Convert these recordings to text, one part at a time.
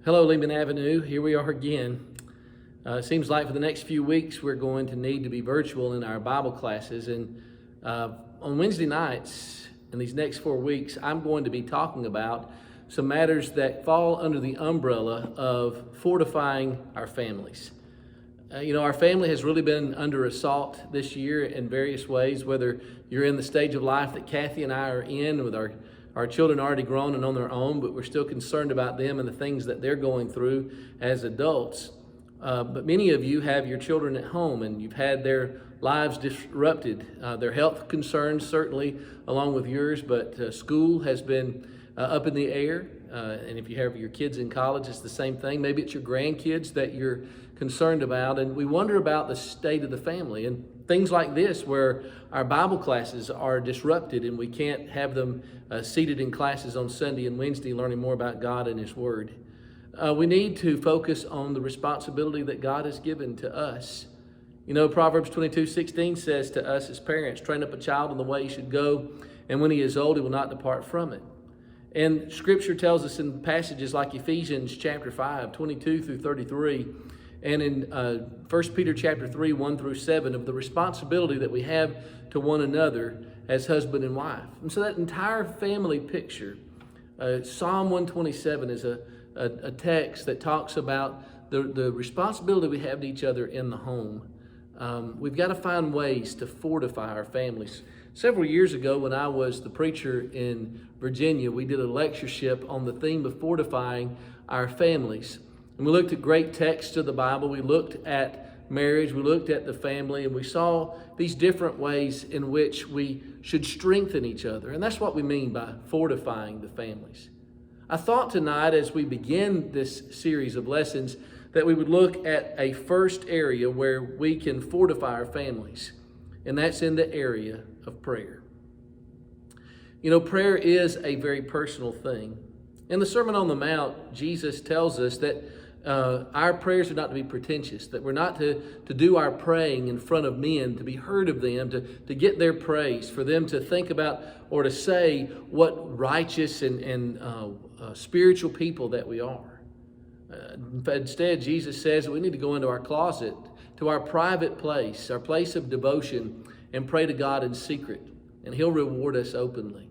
Hello, Lehman Avenue. Here we are again. It seems like for the next few weeks we're going to need to be virtual in our Bible classes. And on Wednesday nights, in these next 4 weeks, I'm going to be talking about some matters that fall under the umbrella of fortifying our families. Our family has really been under assault this year in various ways, whether you're in the stage of life that Kathy and I are in with our children already grown and on their own, but we're still concerned about them and the things that they're going through as adults. But many of you have your children at home and you've had their lives disrupted. Their health concerns certainly along with yours, but school has been up in the air. And if you have your kids in college, it's the same thing. Maybe it's your grandkids that you're concerned about. And we wonder about the state of the family and things like this where our Bible classes are disrupted and we can't have them seated in classes on Sunday and Wednesday learning more about God and His Word. We need to focus on the responsibility that God has given to us. Proverbs 22:16 says to us as parents, train up a child in the way he should go, and when he is old, he will not depart from it. And Scripture tells us in passages like Ephesians chapter 5, 22 through 33, and in 1 Peter chapter 3, 1 through 7, of the responsibility that we have to one another as husband and wife. And so that entire family picture, Psalm 127 is a text that talks about the responsibility we have to each other in the home. We've got to find ways to fortify our families. Several years ago, when I was the preacher in Virginia, we did a lectureship on the theme of fortifying our families. And we looked at great texts of the Bible. We looked at marriage. We looked at the family. And we saw these different ways in which we should strengthen each other. And that's what we mean by fortifying the families. I thought tonight, as we begin this series of lessons, that we would look at a first area where we can fortify our families. And that's in the area of prayer. Prayer is a very personal thing. In the Sermon on the Mount, Jesus tells us that our prayers are not to be pretentious, that we're not to do our praying in front of men, to be heard of them, to get their praise, for them to think about or to say what righteous and spiritual people that we are. Instead, Jesus says that we need to go into our closet, to our private place, our place of devotion, and pray to God in secret, and He'll reward us openly.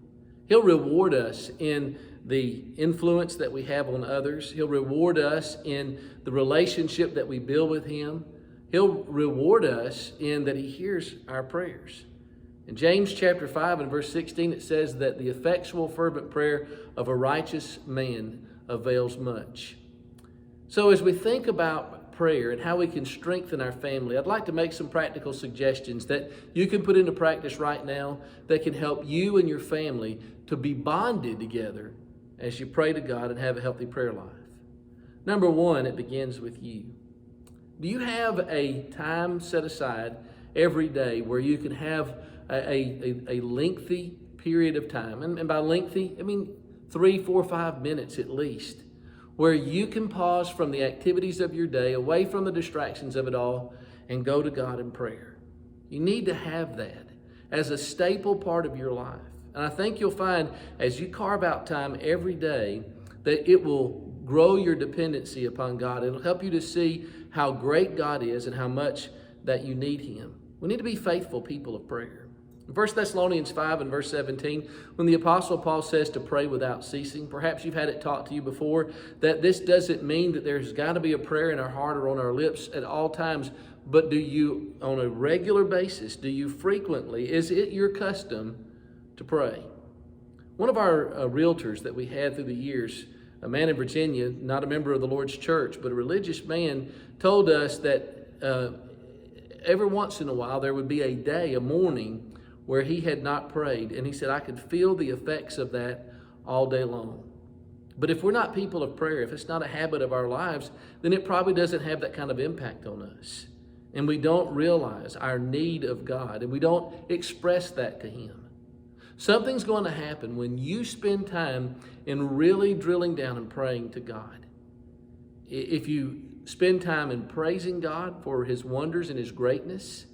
He'll reward us in the influence that we have on others. He'll reward us in the relationship that we build with Him. He'll reward us in that He hears our prayers. In James chapter 5 and verse 16, it says that the effectual fervent prayer of a righteous man avails much. So as we think about prayer and how we can strengthen our family, I'd like to make some practical suggestions that you can put into practice right now that can help you and your family to be bonded together as you pray to God and have a healthy prayer life. Number one, it begins with you. Do you have a time set aside every day where you can have a lengthy period of time? And by lengthy, I mean 3, 4, 5 minutes at least, where you can pause from the activities of your day, away from the distractions of it all, and go to God in prayer. You need to have that as a staple part of your life. And I think you'll find as you carve out time every day that it will grow your dependency upon God. It'll help you to see how great God is and how much that you need Him. We need to be faithful people of prayer. In 1 Thessalonians 5 and verse 17, when the Apostle Paul says to pray without ceasing, perhaps you've had it taught to you before that this doesn't mean that there's got to be a prayer in our heart or on our lips at all times, but do you, on a regular basis, do you frequently, is it your custom to pray? One of our realtors that we had through the years, a man in Virginia, not a member of the Lord's church, but a religious man, told us that every once in a while there would be a day, a morning, where he had not prayed. And he said, I could feel the effects of that all day long. But if we're not people of prayer, if it's not a habit of our lives, then it probably doesn't have that kind of impact on us. And we don't realize our need of God, and we don't express that to Him. Something's going to happen when you spend time in really drilling down and praying to God. If you spend time in praising God for His wonders and His greatness,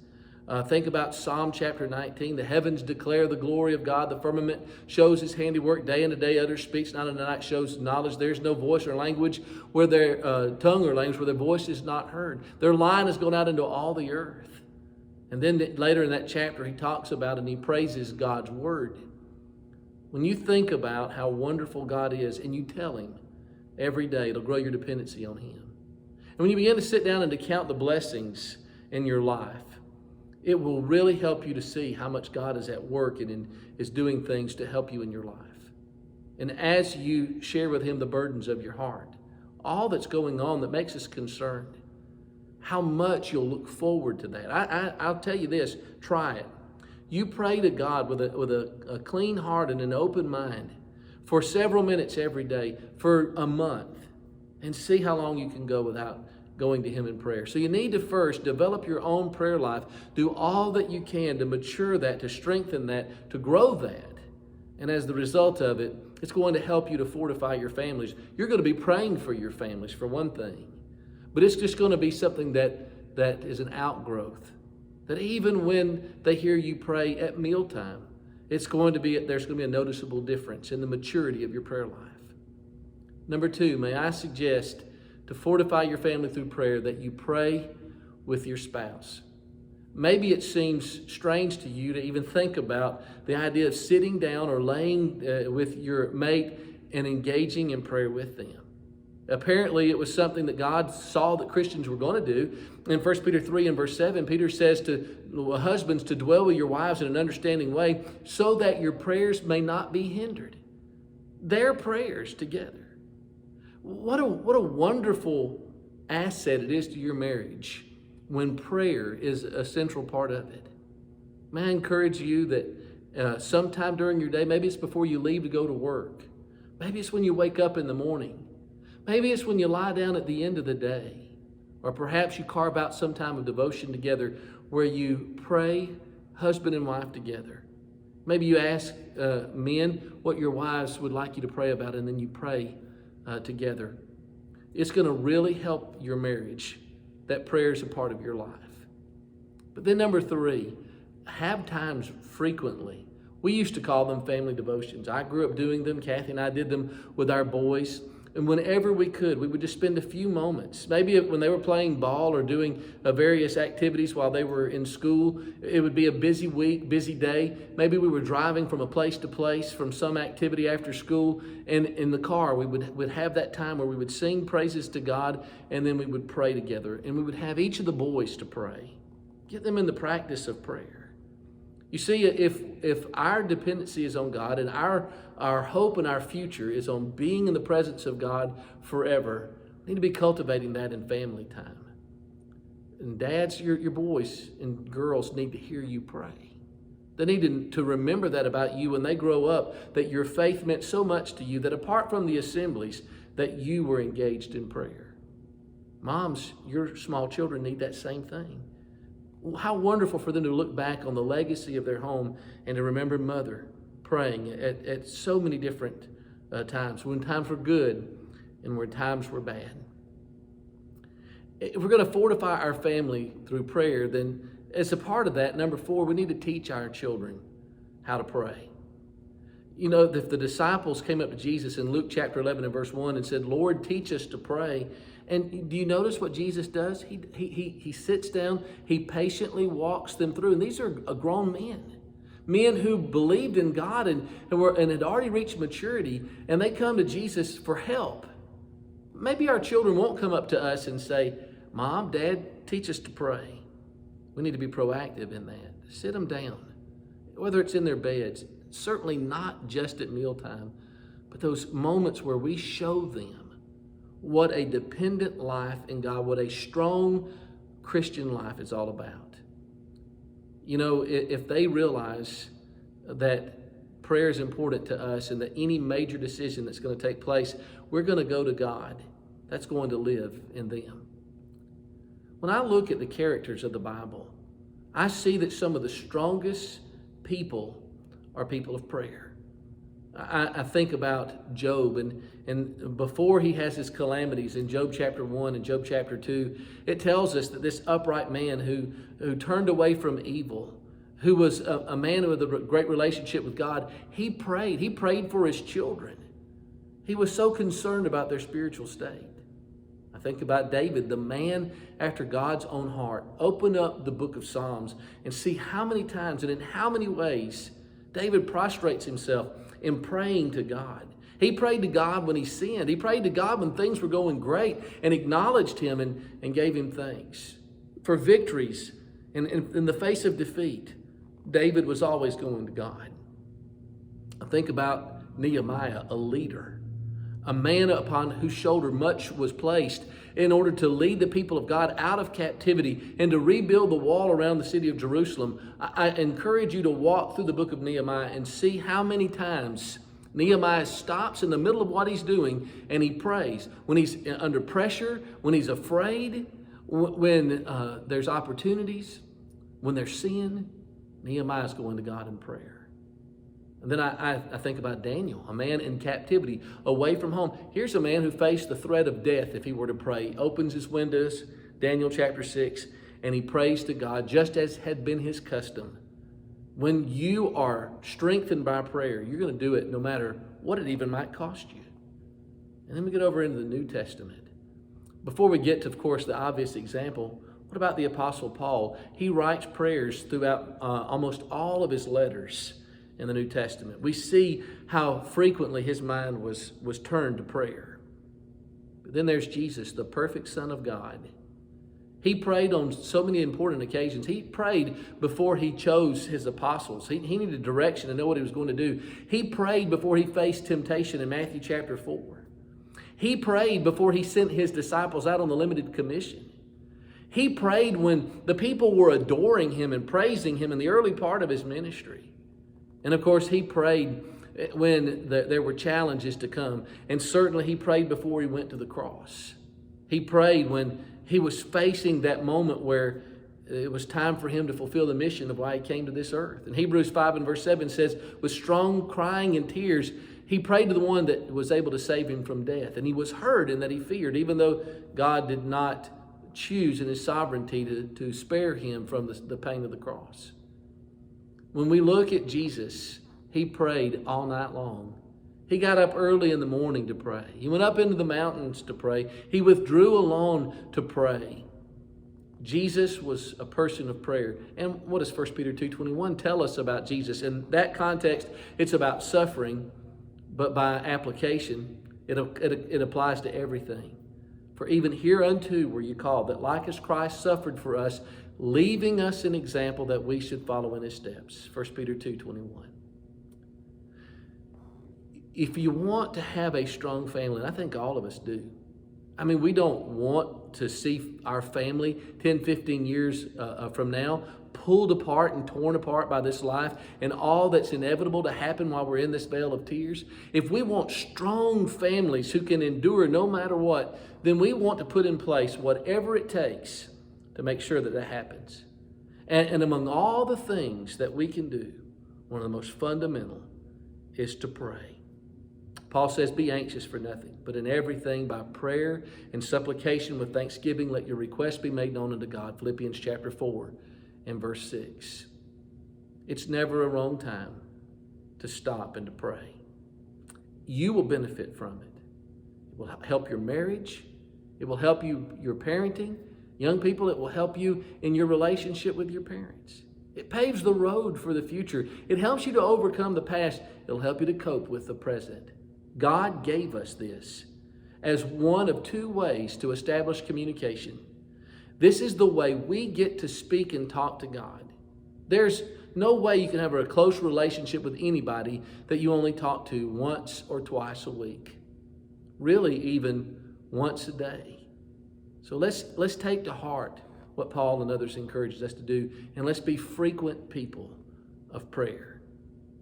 Think about Psalm chapter 19. The heavens declare the glory of God. The firmament shows his handiwork. Day unto day others speech. Night unto night shows knowledge. There's no voice or language where their tongue or language where their voice is not heard. Their line has gone out into all the earth. And then later in that chapter, he talks about and he praises God's word. When you think about how wonderful God is and you tell him every day, it'll grow your dependency on him. And when you begin to sit down and to count the blessings in your life, it will really help you to see how much God is at work and is doing things to help you in your life. And as you share with him the burdens of your heart, all that's going on that makes us concerned, how much you'll look forward to that. I'll tell you this, try it. You pray to God with a clean heart and an open mind for several minutes every day for a month and see how long you can go without going to him in prayer. So you need to first develop your own prayer life. Do all that you can to mature that, to strengthen that, to grow that. And as the result of it, it's going to help you to fortify your families. You're going to be praying for your families, for one thing. But it's just going to be something that is an outgrowth. That even when they hear you pray at mealtime, there's going to be a noticeable difference in the maturity of your prayer life. Number 2, may I suggest to fortify your family through prayer that you pray with your spouse. Maybe it seems strange to you to even think about the idea of sitting down or laying with your mate and engaging in prayer with them. Apparently, it was something that God saw that Christians were going to do. In 1 Peter 3 and verse 7, Peter says to husbands to dwell with your wives in an understanding way so that your prayers may not be hindered. Their prayers together. What a wonderful asset it is to your marriage when prayer is a central part of it. May I encourage you that sometime during your day, maybe it's before you leave to go to work. Maybe it's when you wake up in the morning. Maybe it's when you lie down at the end of the day. Or perhaps you carve out some time of devotion together where you pray husband and wife together. Maybe you ask men what your wives would like you to pray about, and then you pray together. It's going to really help your marriage. That prayer is a part of your life. But then number 3, have times frequently. We used to call them family devotions. I grew up doing them. Kathy and I did them with our boys. And whenever we could, we would just spend a few moments. Maybe when they were playing ball or doing various activities while they were in school, it would be a busy week, busy day. Maybe we were driving from a place to place from some activity after school. And in the car, we would have that time where we would sing praises to God, and then we would pray together. And we would have each of the boys to pray. Get them in the practice of prayer. You see, if our dependency is on God and our hope and our future is on being in the presence of God forever, we need to be cultivating that in family time. And dads, your boys and girls need to hear you pray. They need to remember that about you when they grow up, that your faith meant so much to you that apart from the assemblies, that you were engaged in prayer. Moms, your small children need that same thing. How wonderful for them to look back on the legacy of their home and to remember mother praying at so many different times, when times were good and when times were bad. If we're going to fortify our family through prayer, then as a part of that, number 4, we need to teach our children how to pray. You know, if the disciples came up to Jesus in Luke chapter 11 and verse 1 and said, Lord, teach us to pray. And do you notice what Jesus does? He sits down, he patiently walks them through. And these are grown men who believed in God and had already reached maturity, and they come to Jesus for help. Maybe our children won't come up to us and say, Mom, Dad, teach us to pray. We need to be proactive in that. Sit them down, whether it's in their beds, certainly not just at mealtime, but those moments where we show them what a dependent life in God, what a strong Christian life is all about. You know, if they realize that prayer is important to us and that any major decision that's going to take place, we're going to go to God, that's going to live in them. When I look at the characters of the Bible, I see that some of the strongest people are people of prayer. I think about Job, and before he has his calamities in Job chapter 1 and Job chapter 2, it tells us that this upright man who turned away from evil, who was a man with a great relationship with God, he prayed. He prayed for his children. He was so concerned about their spiritual state. I think about David, the man after God's own heart. Open up the book of Psalms and see how many times and in how many ways David prostrates himself in praying to God. He prayed to God when he sinned. He prayed to God when things were going great and acknowledged him and gave him thanks. For victories in the face of defeat, David was always going to God. I think about Nehemiah, a leader, a man upon whose shoulder much was placed in order to lead the people of God out of captivity and to rebuild the wall around the city of Jerusalem. I encourage you to walk through the book of Nehemiah and see how many times Nehemiah stops in the middle of what he's doing and he prays. When he's under pressure, when he's afraid, when there's opportunities, when there's sin, Nehemiah's going to God in prayer. And then I think about Daniel, a man in captivity, away from home. Here's a man who faced the threat of death if he were to pray. He opens his windows, Daniel chapter 6, and he prays to God just as had been his custom. When you are strengthened by prayer, you're going to do it no matter what it even might cost you. And then we get over into the New Testament. Before we get to, of course, the obvious example, what about the Apostle Paul? He writes prayers throughout almost all of his letters in the New Testament. We see how frequently his mind was turned to prayer. But then there's Jesus, the perfect Son of God. He prayed on so many important occasions. He prayed before he chose his apostles. He needed direction to know what he was going to do. He prayed before he faced temptation in Matthew chapter 4. He prayed before he sent his disciples out on the limited commission. He prayed when the people were adoring him and praising him in the early part of his ministry. And of course, he prayed when there were challenges to come. And certainly he prayed before he went to the cross. He prayed when he was facing that moment where it was time for him to fulfill the mission of why he came to this earth. And Hebrews 5 and verse 7 says, with strong crying and tears, he prayed to the one that was able to save him from death. And he was heard in that he feared, even though God did not choose in his sovereignty to spare him from the pain of the cross. When we look at Jesus, he prayed all night long. He got up early in the morning to pray. He went up into the mountains to pray. He withdrew alone to pray. Jesus was a person of prayer. And what does 1 Peter 2:21 tell us about Jesus? In that context, it's about suffering, but by application, it applies to everything. For even hereunto were you called, that like as Christ suffered for us, leaving us an example that we should follow in his steps. 1 Peter 2:21. If you want to have a strong family, and I think all of us do, I mean, we don't want to see our family 10, 15 years from now pulled apart and torn apart by this life and all that's inevitable to happen while we're in this vale of tears. If we want strong families who can endure no matter what, then we want to put in place whatever it takes to make sure that happens. And among all the things that we can do, one of the most fundamental is to pray. Paul says, be anxious for nothing, but in everything by prayer and supplication with thanksgiving, let your requests be made known unto God. Philippians chapter 4 and verse 6. It's never a wrong time to stop and to pray. You will benefit from it. It will help your marriage. It will help your parenting. Young people, it will help you in your relationship with your parents. It paves the road for the future. It helps you to overcome the past. It'll help you to cope with the present. God gave us this as one of two ways to establish communication. This is the way we get to speak and talk to God. There's no way you can have a close relationship with anybody that you only talk to once or twice a week. Really, even once a day. So let's take to heart what Paul and others encourages us to do, and let's be frequent people of prayer.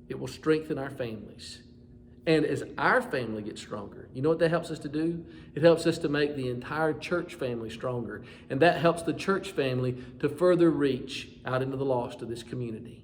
It will strengthen our families. And as our family gets stronger, you know what that helps us to do? It helps us to make the entire church family stronger. And that helps the church family to further reach out into the lost of this community.